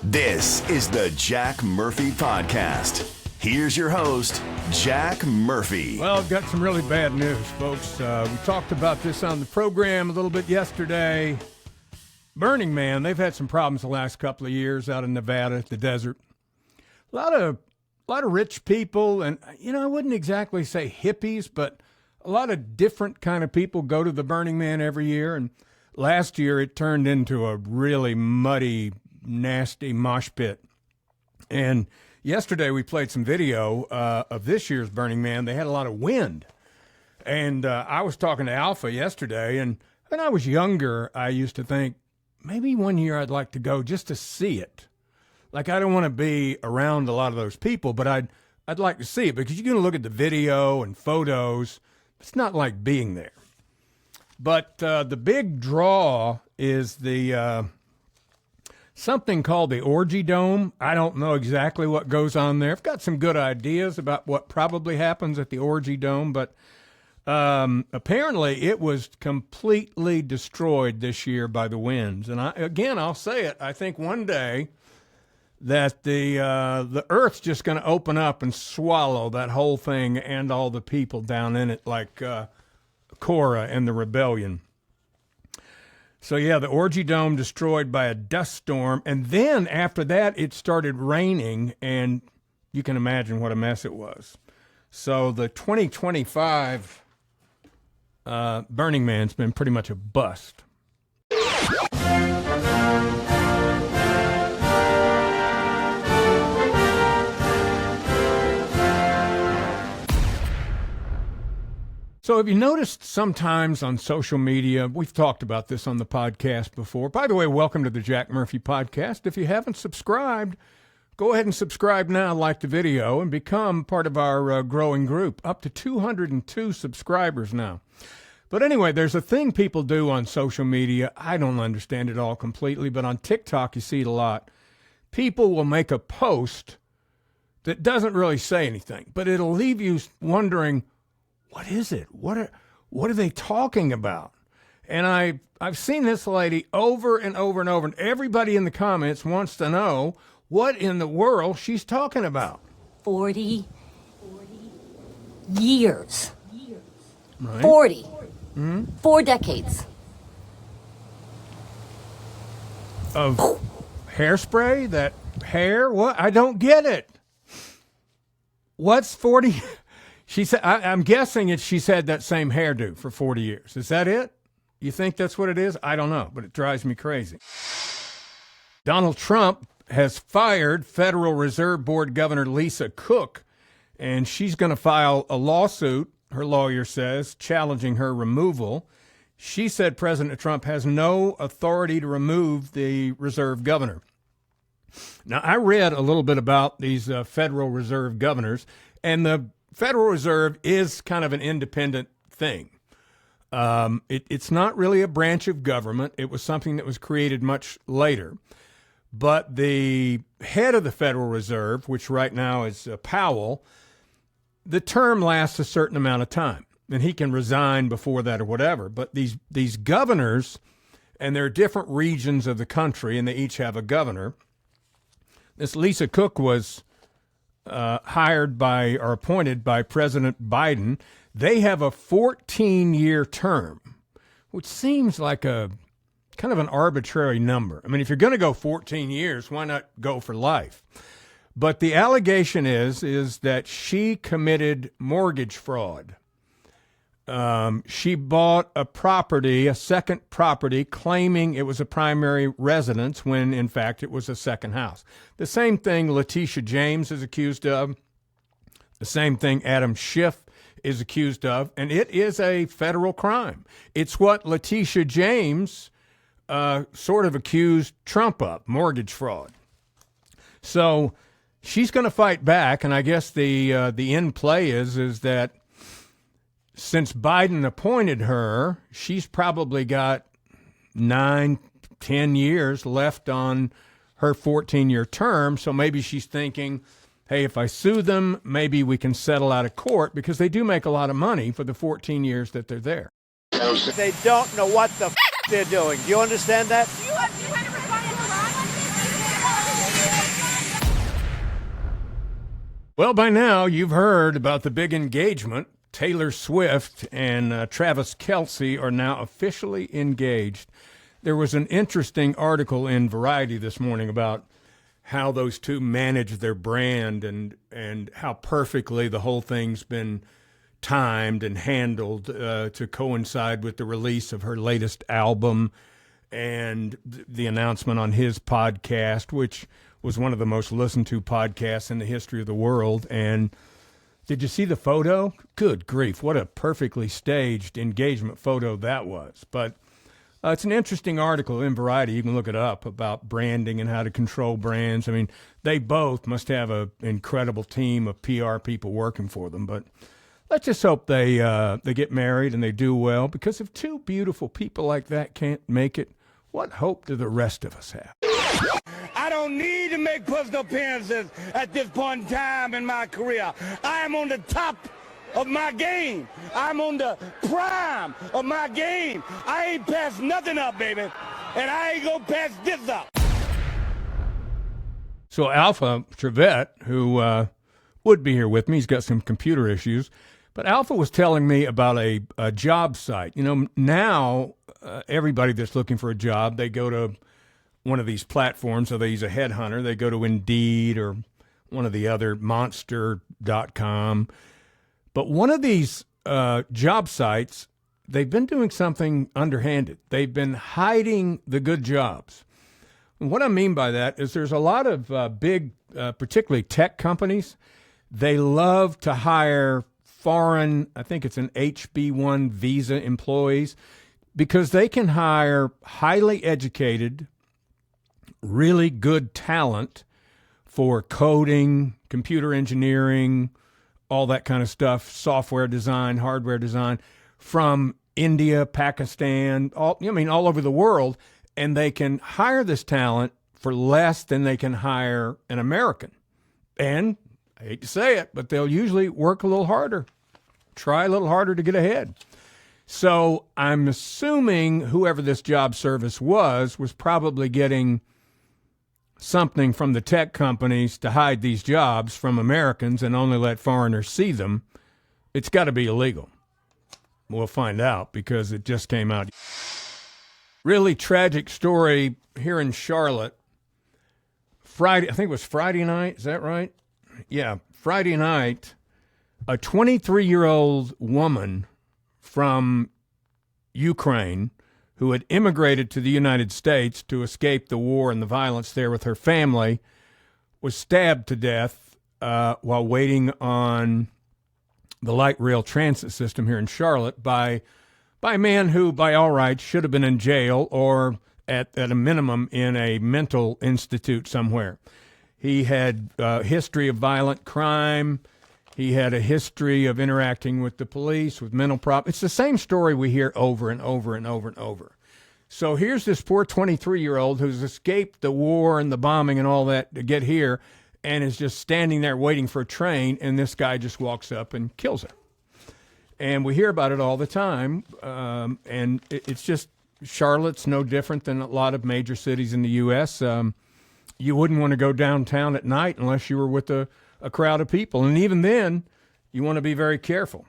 This is the Jack Murphy Podcast. Here's your host, Jack Murphy. Well, I've got some really bad news, folks. We talked about this on the program a little bit yesterday. Burning Man, they've had some problems the last couple of years out in Nevada, the desert. A lot of rich people, and, I wouldn't exactly say hippies, but a lot of different kind of people go to the Burning Man every year. And last year, it turned into a really muddy, nasty mosh pit. And yesterday, we played some video of this year's Burning Man. They had a lot of wind. And I was talking to Alpha yesterday, and when I was younger, I used to think, maybe one year I'd like to go just to see it. Like, I don't want to be around a lot of those people, but I'd like to see it, because you're going to look at the video and photos. It's not like being there. But the big draw is the something called the Orgy Dome. I don't know exactly what goes on there. I've got some good ideas about what probably happens at the Orgy Dome, but apparently it was completely destroyed this year by the winds. And I'll say it, I think one day that the earth's just going to open up and swallow that whole thing and all the people down in it, like Korah and the rebellion. So, yeah, the Orgy Dome destroyed by a dust storm. And then after that, it started raining, and you can imagine what a mess it was. So the 2025 Burning Man's been pretty much a bust. So have you noticed sometimes on social media, we've talked about this on the podcast before. By the way, welcome to the Jack Murphy Podcast. If you haven't subscribed, go ahead and subscribe now, like the video, and become part of our growing group. Up to 202 subscribers now. But anyway, there's a thing people do on social media. I don't understand it all completely, but on TikTok you see it a lot. People will make a post that doesn't really say anything, but it'll leave you wondering, what is it? What are they talking about? And I've seen this lady over and over and over, and everybody in the comments wants to know what in the world she's talking about. 40 years. Right? 40. 4 decades. Of hairspray? That hair? What? I don't get it. What's 40? She said, I'm guessing she's had that same hairdo for 40 years. Is that it? You think that's what it is? I don't know, but it drives me crazy. Donald Trump has fired Federal Reserve Board Governor Lisa Cook, and she's going to file a lawsuit, her lawyer says, challenging her removal. She said President Trump has no authority to remove the reserve governor. Now, I read a little bit about these Federal Reserve governors, and the Federal Reserve is kind of an independent thing. It's not really a branch of government. It was something that was created much later. But the head of the Federal Reserve, which right now is Powell, the term lasts a certain amount of time, and he can resign before that or whatever. But these governors, and there are different regions of the country, and they each have a governor. This Lisa Cook was hired by or appointed by President Biden. They have a 14-year term, which seems like a kind of an arbitrary number. I mean, if you're going to go 14 years, why not go for life? But the allegation is that she committed mortgage fraud. She bought a second property, claiming it was a primary residence when, in fact, it was a second house. The same thing Letitia James is accused of. The same thing Adam Schiff is accused of. And it is a federal crime. It's what Letitia James sort of accused Trump of, mortgage fraud. So she's going to fight back. And I guess the end play is that since Biden appointed her, she's probably got 9-10 years left on her 14-year term. So maybe she's thinking, hey, if I sue them, maybe we can settle out of court, because they do make a lot of money for the 14 years that they're there. They don't know what the they're doing. Do you understand that? You had to respond to Well, by now you've heard about the big engagement. Taylor Swift and Travis Kelce are now officially engaged. There was an interesting article in Variety this morning about how those two manage their brand and how perfectly the whole thing's been timed and handled to coincide with the release of her latest album and the announcement on his podcast, which was one of the most listened to podcasts in the history of the world. And did you see the photo? Good grief, what a perfectly staged engagement photo that was. But it's an interesting article in Variety. You can look it up about branding and how to control brands. I mean, they both must have an incredible team of PR people working for them. But let's just hope they get married and they do well, because if two beautiful people like that can't make it, what hope do the rest of us have? I don't need to make personal appearances at this point in time in my career. I am on the top of my game. I'm on the prime of my game. I ain't passed nothing up, baby. And I ain't gonna pass this up. So Alpha Trevette, who would be here with me, he's got some computer issues, but Alpha was telling me about a job site. You know, now everybody that's looking for a job, they go to one of these platforms, so they use a headhunter. They go to Indeed or one of the other, Monster.com. But one of these job sites, they've been doing something underhanded. They've been hiding the good jobs. And what I mean by that is there's a lot of big, particularly tech companies, they love to hire foreign, I think it's an HB1 visa employees, because they can hire highly educated, really good talent for coding, computer engineering, all that kind of stuff, software design, hardware design, from India, Pakistan, all over the world, and they can hire this talent for less than they can hire an American. And I hate to say it, but they'll usually work a little harder, try a little harder to get ahead. So I'm assuming whoever this job service was probably getting something from the tech companies to hide these jobs from Americans and only let foreigners see them. It's got to be illegal. We'll find out because it just came out. Really tragic story here in Charlotte. Friday, I think it was Friday night. Is that right? Yeah, Friday night, a 23-year-old woman from Ukraine who had immigrated to the United States to escape the war and the violence there with her family, was stabbed to death while waiting on the light rail transit system here in Charlotte by a man who, by all rights, should have been in jail or at a minimum in a mental institute somewhere. He had a history of violent crime. He had a history of interacting with the police, with mental problems. It's the same story we hear over and over and over and over. So here's this poor 23-year-old who's escaped the war and the bombing and all that to get here and is just standing there waiting for a train, and this guy just walks up and kills her. And we hear about it all the time, and it's just Charlotte's no different than a lot of major cities in the U.S. You wouldn't want to go downtown at night unless you were with a crowd of people. And even then, you want to be very careful.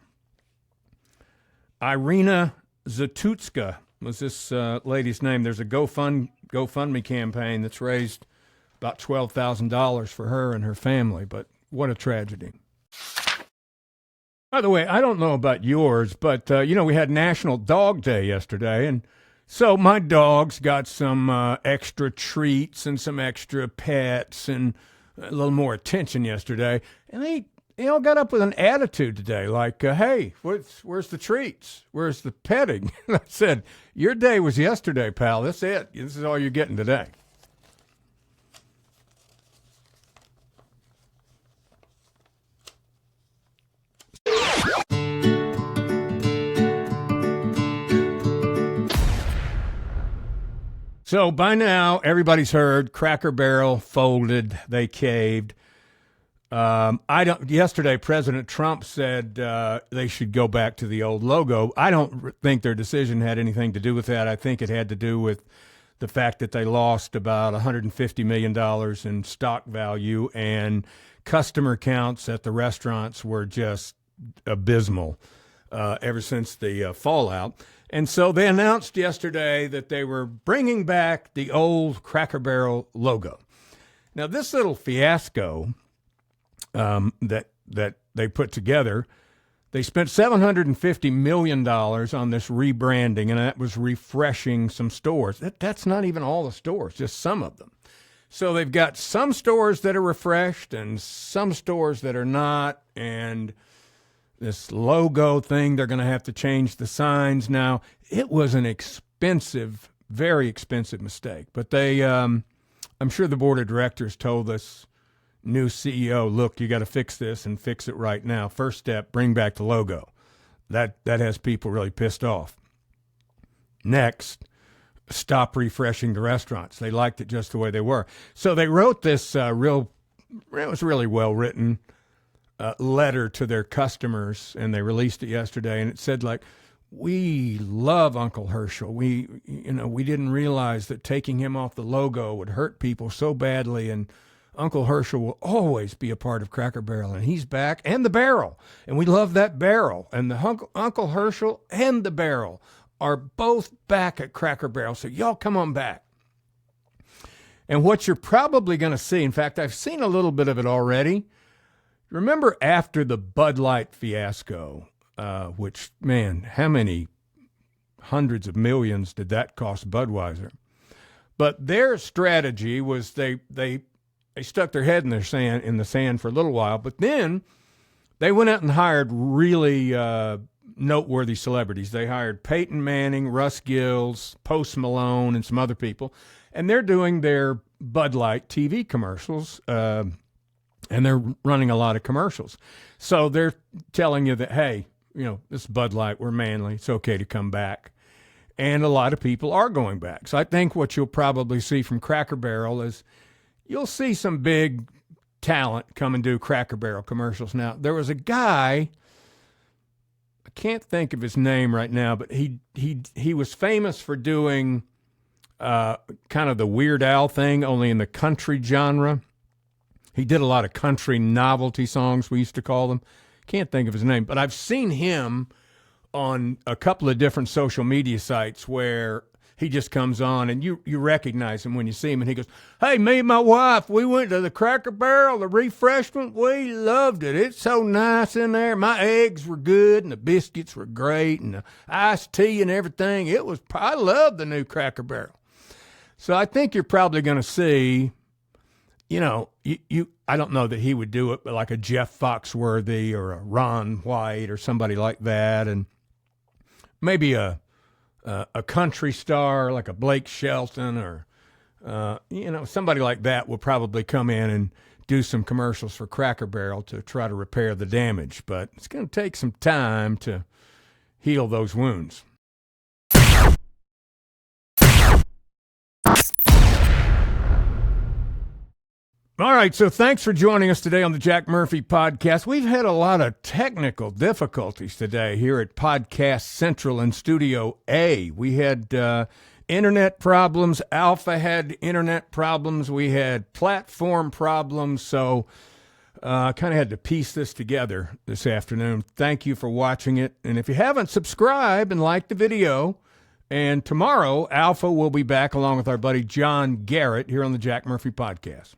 Irina Zatutska was this lady's name. There's a GoFundMe campaign that's raised about $12,000 for her and her family. But what a tragedy. By the way, I don't know about yours, but, we had National Dog Day yesterday, and so my dogs got some extra treats and some extra pets and a little more attention yesterday, and they all got up with an attitude today, like, hey, where's the treats? Where's the petting? I said, your day was yesterday, pal. That's it. This is all you're getting today. So by now, everybody's heard Cracker Barrel folded. They caved. Yesterday, President Trump said they should go back to the old logo. I don't think their decision had anything to do with that. I think it had to do with the fact that they lost about $150 million in stock value, and customer counts at the restaurants were just abysmal ever since the fallout. And so they announced yesterday that they were bringing back the old Cracker Barrel logo. Now, this little fiasco that they put together, they spent $750 million on this rebranding, and that was refreshing some stores. That's not even all the stores, just some of them. So they've got some stores that are refreshed and some stores that are not, and this logo thing, they're going to have to change the signs. Now, it was an expensive, very expensive mistake, but they, I'm sure the board of directors told this new CEO, look, you got to fix this and fix it right now. First step, bring back the logo. That has people really pissed off. Next, stop refreshing the restaurants. They liked it just the way they were. So they wrote this it was really well written letter to their customers, and they released it yesterday, and it said, like, we love Uncle Herschel. We didn't realize that taking him off the logo would hurt people so badly, and Uncle Herschel will always be a part of Cracker Barrel, and he's back, and the barrel, and we love that barrel, and the Uncle Herschel and the barrel are both back at Cracker Barrel, so y'all come on back. And what you're probably going to see, in fact, I've seen a little bit of it already. Remember after the Bud Light fiasco, which, man, how many hundreds of millions did that cost Budweiser? But their strategy was they stuck their head in the sand for a little while, but then they went out and hired really noteworthy celebrities. They hired Peyton Manning, Russ Gills, Post Malone, and some other people, and they're doing their Bud Light TV commercials, and they're running a lot of commercials. So they're telling you that, hey, this Bud Light, we're manly, it's okay to come back. And a lot of people are going back. So I think what you'll probably see from Cracker Barrel is you'll see some big talent come and do Cracker Barrel commercials. Now, there was a guy, I can't think of his name right now, but he was famous for doing kind of the Weird Al thing, only in the country genre. He did a lot of country novelty songs, we used to call them. Can't think of his name, but I've seen him on a couple of different social media sites where he just comes on and you recognize him when you see him, and he goes, hey, me and my wife, we went to the Cracker Barrel, the refreshment, we loved it. It's so nice in there. My eggs were good and the biscuits were great and the iced tea and everything. I love the new Cracker Barrel. So I think you're probably going to see, I don't know that he would do it, but like a Jeff Foxworthy or a Ron White or somebody like that, and maybe a country star like a Blake Shelton or somebody like that will probably come in and do some commercials for Cracker Barrel to try to repair the damage. But it's going to take some time to heal those wounds. All right, so thanks for joining us today on the Jack Murphy Podcast. We've had a lot of technical difficulties today here at Podcast Central in Studio A. We had internet problems. Alpha had internet problems. We had platform problems. So I kind of had to piece this together this afternoon. Thank you for watching it. And if you haven't, subscribe and like the video. And tomorrow, Alpha will be back along with our buddy John Garrett here on the Jack Murphy Podcast.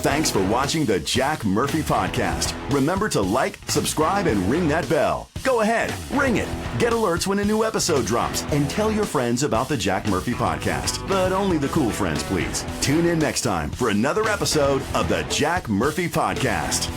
Thanks for watching the Jack Murphy Podcast. Remember to like, subscribe, and ring that bell. Go ahead, ring it. Get alerts when a new episode drops, and tell your friends about the Jack Murphy Podcast. But only the cool friends, please. Tune in next time for another episode of the Jack Murphy Podcast.